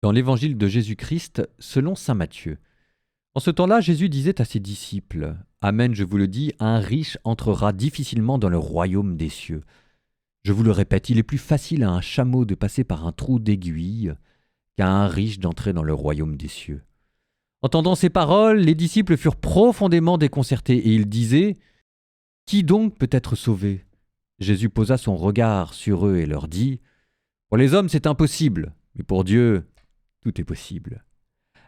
Dans l'évangile de Jésus-Christ selon saint Matthieu. En ce temps-là, Jésus disait à ses disciples : « Amen, je vous le dis, un riche entrera difficilement dans le royaume des cieux. Je vous le répète, il est plus facile à un chameau de passer par un trou d'aiguille qu'à un riche d'entrer dans le royaume des cieux. » Entendant ces paroles, les disciples furent profondément déconcertés et ils disaient : « Qui donc peut être sauvé ?» Jésus posa son regard sur eux et leur dit : « Pour les hommes, c'est impossible, mais pour Dieu, tout est possible. »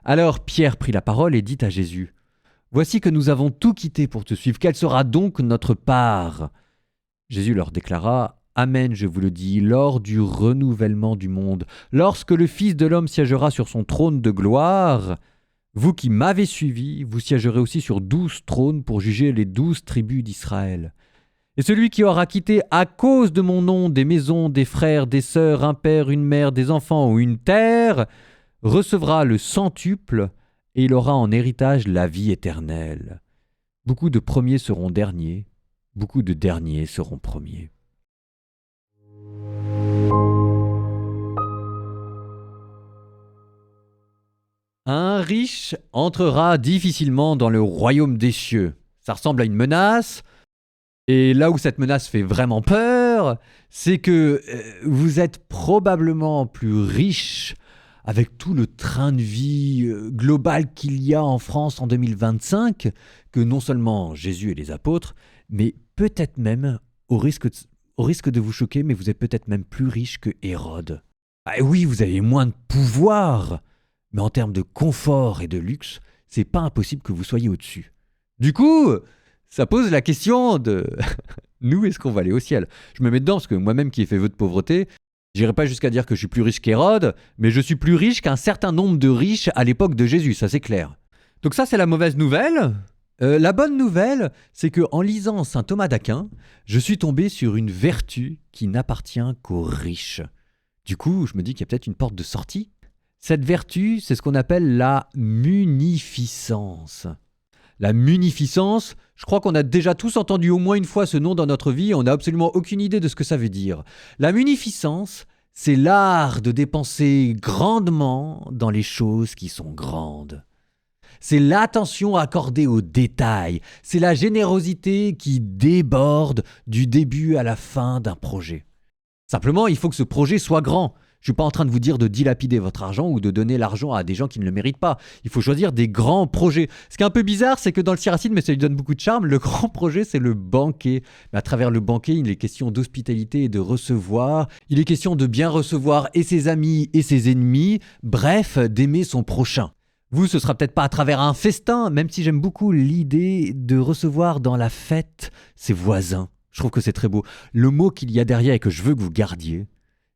Alors Pierre prit la parole et dit à Jésus : « Voici que nous avons tout quitté pour te suivre. Quelle sera donc notre part ?» Jésus leur déclara : « Amen, je vous le dis, lors du renouvellement du monde, lorsque le Fils de l'homme siégera sur son trône de gloire, vous qui m'avez suivi, vous siégerez aussi sur 12 trônes pour juger les 12 tribus d'Israël. Et celui qui aura quitté à cause de mon nom des maisons, des frères, des sœurs, un père, une mère, des enfants ou une terre, recevra le centuple et il aura en héritage la vie éternelle. Beaucoup de premiers seront derniers, beaucoup de derniers seront premiers. » Un riche entrera difficilement dans le royaume des cieux. Ça ressemble à une menace. Et là où cette menace fait vraiment peur, c'est que vous êtes probablement plus riche avec tout le train de vie global qu'il y a en France en 2025 que non seulement Jésus et les apôtres, mais peut-être même, au risque de vous choquer, mais vous êtes peut-être même plus riche que Hérode. Ah oui, vous avez moins de pouvoir, mais en termes de confort et de luxe, c'est pas impossible que vous soyez au-dessus. Du coup, ça pose la question de nous, est-ce qu'on va aller au ciel ? Je me mets dedans parce que moi-même qui ai fait vœu de pauvreté, j'irai pas jusqu'à dire que je suis plus riche qu'Hérode, mais je suis plus riche qu'un certain nombre de riches à l'époque de Jésus, ça c'est clair. Donc ça c'est la mauvaise nouvelle. La bonne nouvelle, c'est que en lisant saint Thomas d'Aquin, je suis tombé sur une vertu qui n'appartient qu'aux riches. Du coup, je me dis qu'il y a peut-être une porte de sortie. Cette vertu, c'est ce qu'on appelle la munificence. La munificence, je crois qu'on a déjà tous entendu au moins une fois ce nom dans notre vie et on n'a absolument aucune idée de ce que ça veut dire. La munificence, c'est l'art de dépenser grandement dans les choses qui sont grandes. C'est l'attention accordée aux détails, c'est la générosité qui déborde du début à la fin d'un projet. Simplement, il faut que ce projet soit grand. Je ne suis pas en train de vous dire de dilapider votre argent ou de donner l'argent à des gens qui ne le méritent pas. Il faut choisir des grands projets. Ce qui est un peu bizarre, c'est que dans le Siracide, mais ça lui donne beaucoup de charme, le grand projet, c'est le banquet. Mais à travers le banquet, il est question d'hospitalité et de recevoir. Il est question de bien recevoir et ses amis et ses ennemis. Bref, d'aimer son prochain. Vous, ce sera peut-être pas à travers un festin, même si j'aime beaucoup l'idée de recevoir dans la fête ses voisins. Je trouve que c'est très beau. Le mot qu'il y a derrière et que je veux que vous gardiez,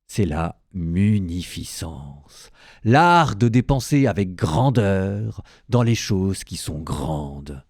c'est la munificence. L'art de dépenser avec grandeur dans les choses qui sont grandes.